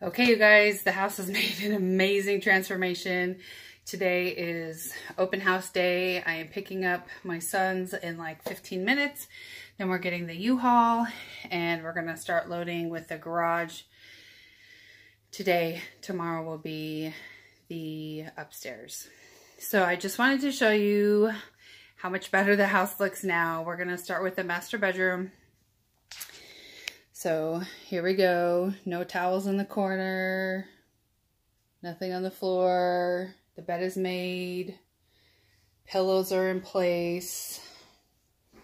Okay, you guys, the house has made an amazing transformation. Today is open house day. I am picking up my sons in like 15 minutes. Then we're getting the U-Haul and we're gonna start loading with the garage today. Tomorrow will be the upstairs. So I just wanted to show you how much better the house looks now. We're gonna start with the master bedroom. So here we go. No towels in the corner. Nothing on the floor. The bed is made. Pillows are in place. I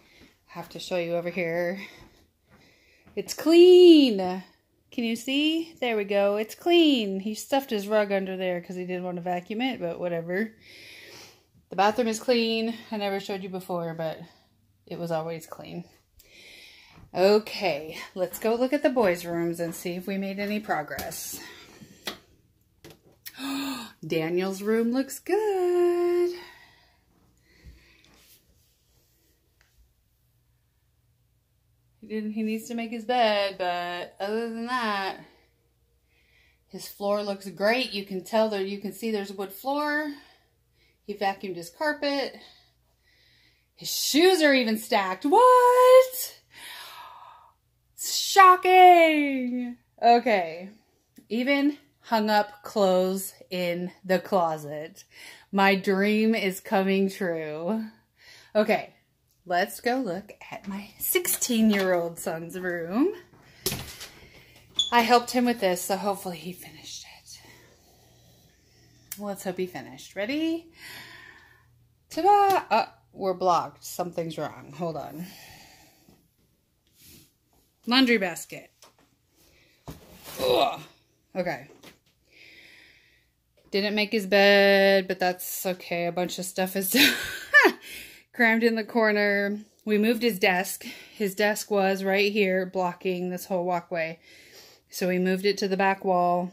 have to show you over here. It's clean. Can you see? There we go. It's clean. He stuffed his rug under there because he didn't want to vacuum it, but whatever. The bathroom is clean. I never showed you before, but it was always clean. Okay, let's go look at the boys' rooms and see if we made any progress. Daniel's room looks good. He needs to make his bed, but other than that, his floor looks great. You can tell that you can see there's a wood floor. He vacuumed his carpet. His shoes are even stacked. What? Shocking. Okay. Even hung up clothes in the closet. My dream is coming true. Okay. Let's go look at my 16-year-old son's room. I helped him with this, so hopefully he finished it. Let's hope he finished. Ready? Ta-da! We're blocked. Something's wrong. Hold on. Laundry basket. Ugh. Okay. Didn't make his bed, but that's okay. A bunch of stuff is crammed in the corner. We moved his desk. His desk was right here blocking this whole walkway. So we moved it to the back wall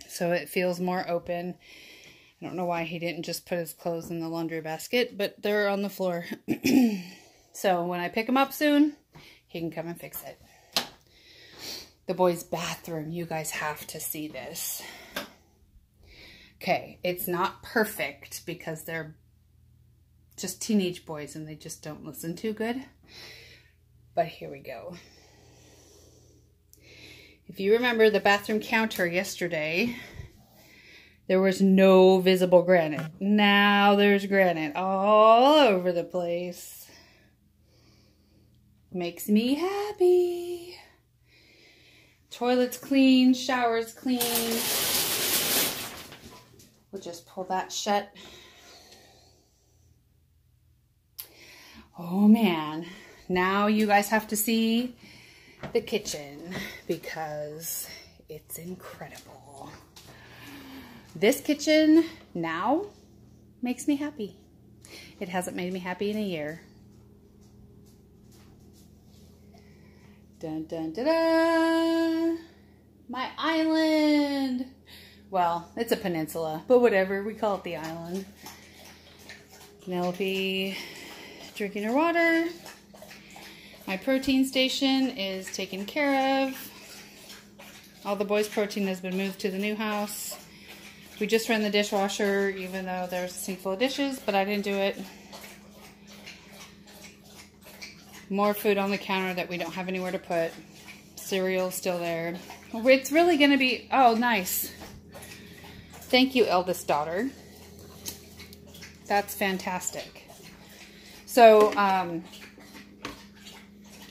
so it feels more open. I don't know why he didn't just put his clothes in the laundry basket, but they're on the floor. So when I pick him up soon, he can come and fix it. The boys' bathroom. You guys have to see this. Okay, it's not perfect because they're just teenage boys and they just don't listen too good. But here we go. If you remember the bathroom counter yesterday, there was no visible granite. Now there's granite all over the place. Makes me happy. Toilet's clean, shower's clean. We'll just pull that shut. Oh man, now you guys have to see the kitchen because it's incredible. This kitchen now makes me happy. It hasn't made me happy in a year. Dun, dun, dun, dun. My island. Well, it's a peninsula, but whatever. We call it the island. Penelope drinking her water. My protein station is taken care of. All the boys' protein has been moved to the new house. We just ran the dishwasher, even though there's a sink full of dishes, but I didn't do it. More food on the counter that we don't have anywhere to put. Cereal's still there. It's really going to be... Oh, nice. Thank you, eldest daughter. That's fantastic. So,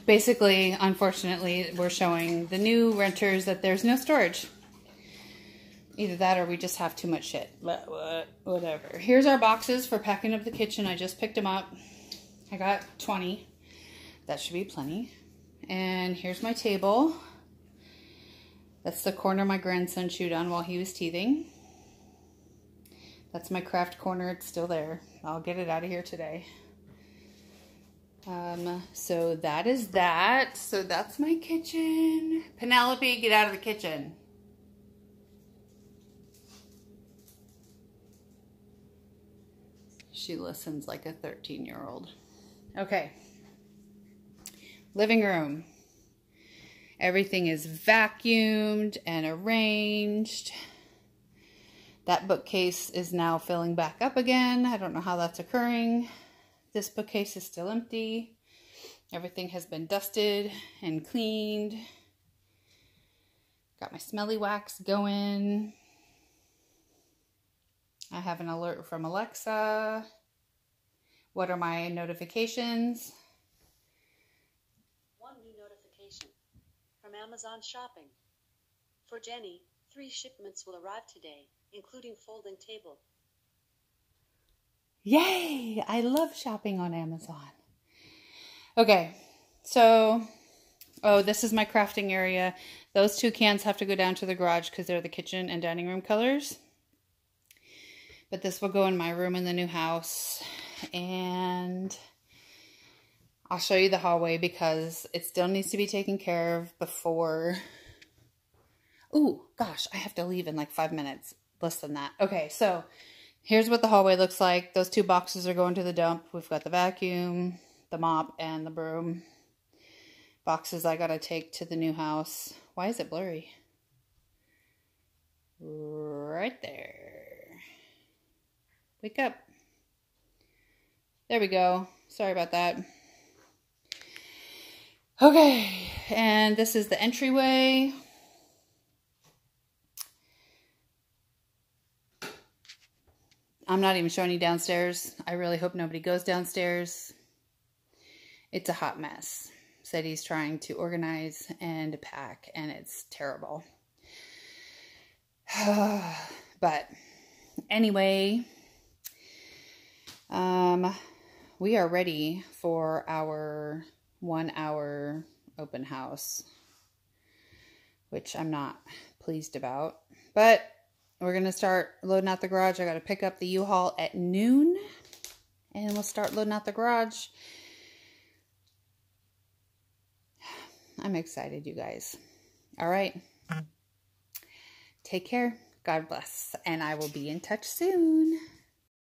basically, unfortunately, we're showing the new renters that there's no storage. Either that or we just have too much shit. But whatever. Here's our boxes for packing up the kitchen. I just picked them up. I got 20. That should be plenty. And here's my table. That's the corner my grandson chewed on while he was teething. That's my craft corner. It's still there. I'll get it out of here today. So that is that. So that's my kitchen. Penelope, get out of the kitchen. She listens like a 13-year-old. Okay. Living room. Everything is vacuumed and arranged. That bookcase is now filling back up again. I don't know how that's occurring. This bookcase is still empty. Everything has been dusted and cleaned. Got my smelly wax going. I have an alert from Alexa. What are my notifications? One new notification from Amazon Shopping. For Jenny, 3 shipments will arrive today, including folding table. Yay! I love shopping on Amazon. Okay, so, this is my crafting area. Those 2 cans have to go down to the garage because they're the kitchen and dining room colors. But this will go in my room in the new house. And I'll show you the hallway because it still needs to be taken care of before... Ooh, gosh, I have to leave in like 5 minutes. Less than that. Okay, so here's what the hallway looks like. Those 2 boxes are going to the dump. We've got the vacuum, the mop, and the broom. Boxes I gotta take to the new house. Why is it blurry? Right there. Wake up. There we go. Sorry about that. Okay, and this is the entryway. I'm not even showing you downstairs. I really hope nobody goes downstairs. It's a hot mess. Sadie's trying to organize and pack, and it's terrible. But anyway, we are ready for our 1-hour open house, which I'm not pleased about. But we're going to start loading out the garage. I got to pick up the U-Haul at noon, and we'll start loading out the garage. I'm excited, you guys. All right. Take care. God bless. And I will be in touch soon.